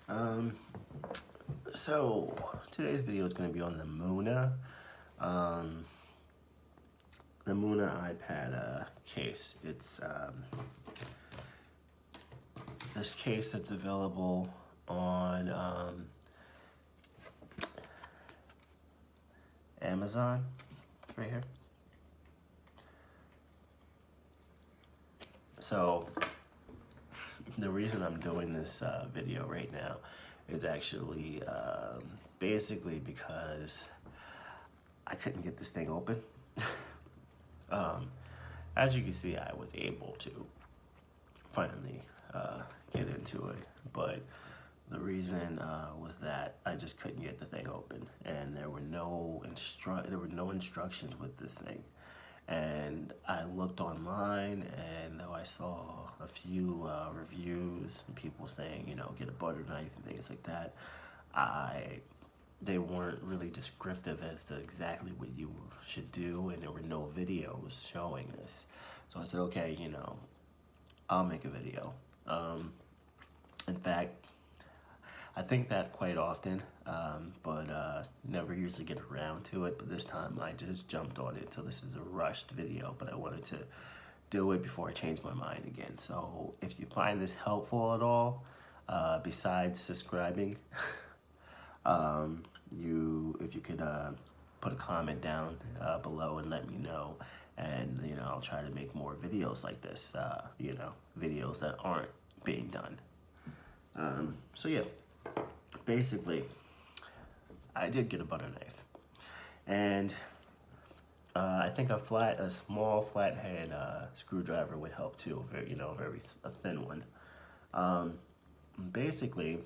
Um, so today's video is going to be on um, the Moona iPad case. It's this case that's available on Amazon. It's right here. So the reason I'm doing this video right now is actually basically because I couldn't get this thing open. As you can see, I was able to finally get into it, but the reason was that I just couldn't get the thing open, and there were no instructions with this thing. And I looked online, and though I saw a few reviews and people saying, get a butter knife and things like that, they weren't really descriptive as to exactly what you should do, and there were no videos showing this. So I said, okay, I'll make a video. In fact, I think that quite often, but never usually get around to it. But this time I just jumped on it. So this is a rushed video, but I wanted to do it before I change my mind again. So if you find this helpful at all, besides subscribing, if you could put a comment down below and let me know. And, I'll try to make more videos like this, videos that aren't being done. So yeah, basically, I did get a butter knife, and I think a small flathead screwdriver would help too. A thin one. Basically,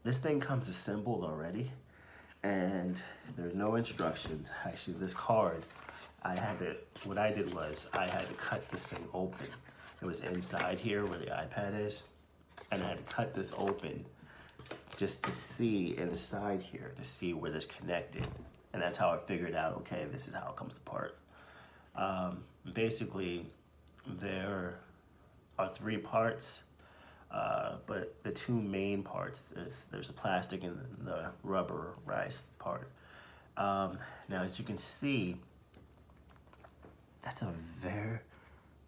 this thing comes assembled already, and there's no instructions. Actually, this card, what I did was I had to cut this thing open. It was inside here where the iPad is, and I had to cut this open just to see inside here, to see where this connected. And that's how I figured out, okay, this is how it comes apart. Basically, there are 3 parts, but the 2 main parts is there's the plastic and the rubberized part. Now, as you can see,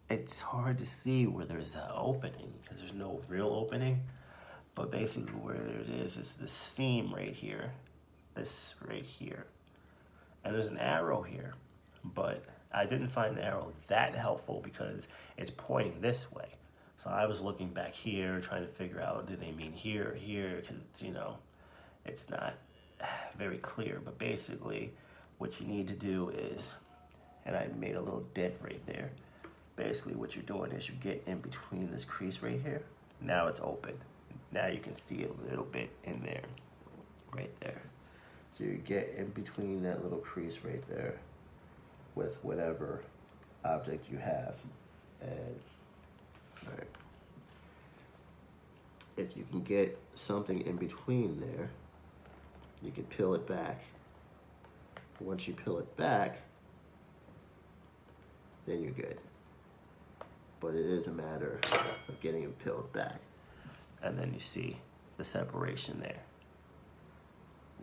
it's hard to see where there's an opening because there's no real opening. But basically where it is the seam right here, this right here. And there's an arrow here, but I didn't find the arrow that helpful because it's pointing this way. So I was looking back here, trying to figure out, do they mean here or here? Because, it's not very clear. But basically, what you need to do is, and I made a little dent right there. Basically, what you're doing is you get in between this crease right here. Now it's open. Now you can see a little bit in there, right there. So you get in between that little crease right there with whatever object you have. And all right, if you can get something in between there, you can peel it back. Once you peel it back, then you're good. But it is a matter of getting it peeled back. And then you see the separation there,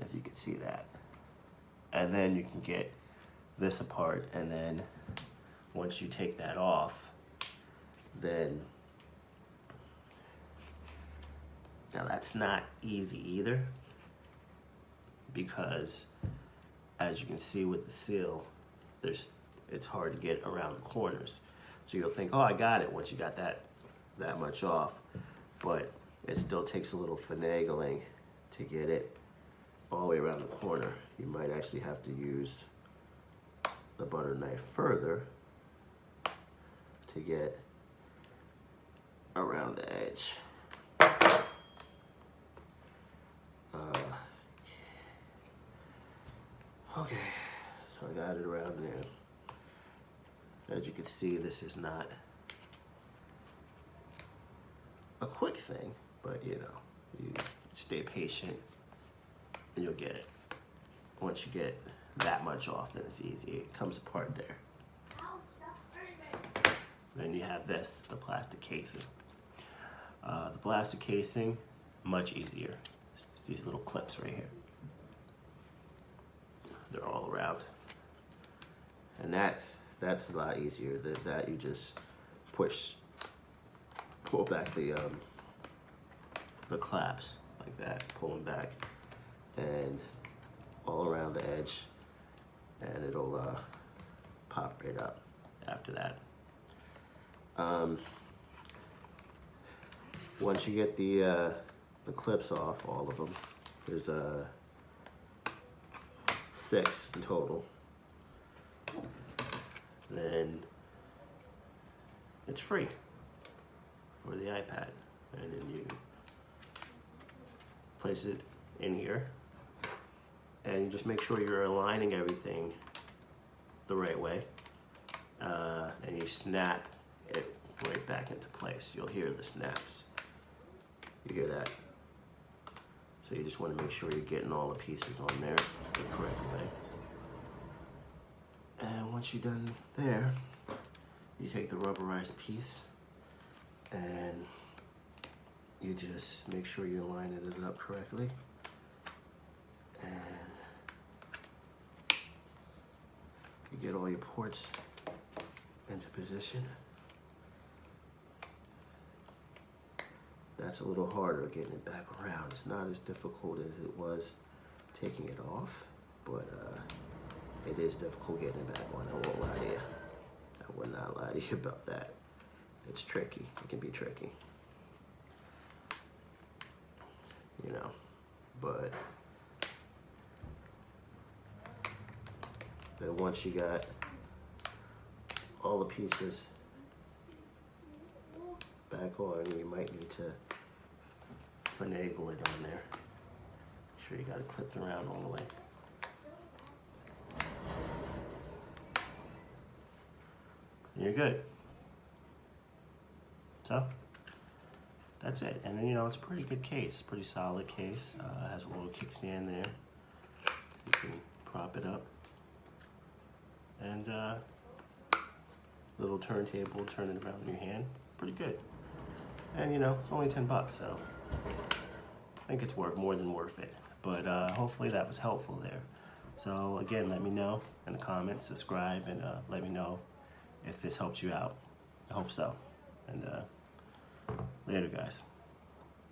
if you can see that. And then you can get this apart, and then once you take that off, then, now that's not easy either, because as you can see with the seal, it's hard to get around the corners. So you'll think, oh, I got it once you got that much off, but it still takes a little finagling to get it all the way around the corner. You might actually have to use the butter knife further to get around the edge. Okay, so I got it around there. As you can see, this is not a quick thing, but you stay patient and you'll get it. Once you get that much off, then it's easy. It comes apart there. Then you have this, the plastic casing. The plastic casing much easier. It's these little clips right here. They're all around. And that's a lot easier. That you just pull back the clasps like that, pull them back, and all around the edge, and it'll pop right up after that. Once you get the clips off, all of them, there's 6 in total, then it's free for the iPad, and then you place it in here, and you just make sure you're aligning everything the right way, and you snap it right back into place. You'll hear the snaps. You hear that? So you just want to make sure you're getting all the pieces on there the correct way. And once you're done there, you take the rubberized piece and you just make sure you're lining it up correctly. And you get all your ports into position. That's a little harder getting it back around. It's not as difficult as it was taking it off, but it is difficult getting it back on. I won't lie to you. I would not lie to you about that. It's tricky. It can be tricky. You know, but then once you got all the pieces back on, you might need to finagle it on there. Make sure you got it clipped around all the way. And you're good. So that's it. And then, you know, it's a pretty good case, pretty solid case. Has a little kickstand there. You can prop it up. And little turntable, turn it around in your hand. Pretty good. And you know, it's only 10 bucks, so I think it's more than worth it. But hopefully that was helpful there. So again, let me know in the comments, subscribe, and let me know if this helps you out. I hope so. And later, guys.